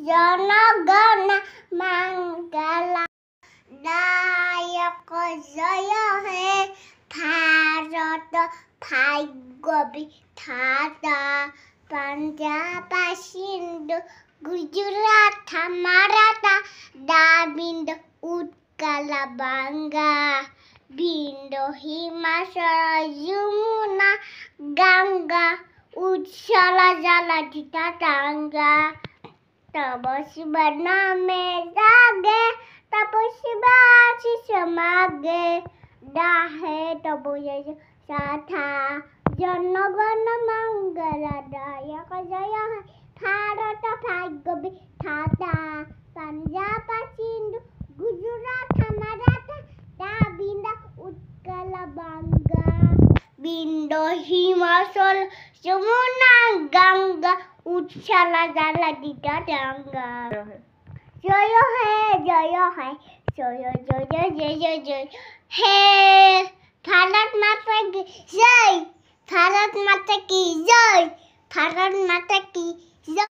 জনগণ মঙ্গল দায়ক জয় হে ভারত ভাগ্য বিধাতা পাঞ্জাব সিন্ধু গুজরাট মারাঠা দ্রাবিড় উৎকল বাঙ্গা বিন্ধ্য হিমাচল যমুনা গঙ্গা উচ্ছল জলধিতা গঙ্গা তব শিব নামে জাগে তব শিব আশিস মাগে ডাহে তব সাথা জনগণ মঙ্গল দায়ক জয় হে ভারত ভাগ্য বিধাতা পাঞ্জাব সিন্ধু গুজরাট মারাঠা দ্রাবিড় উৎকল বাঙ্গা বিন্ধ্য হিমাচল যমুনা গঙ্গা উচ্ছল জলধিতা গঙ্গা জয় হে জয় হে জয় জয় জয় জয় জয় হে भारत माता की जय भारत माता की जय भारत माता की जय।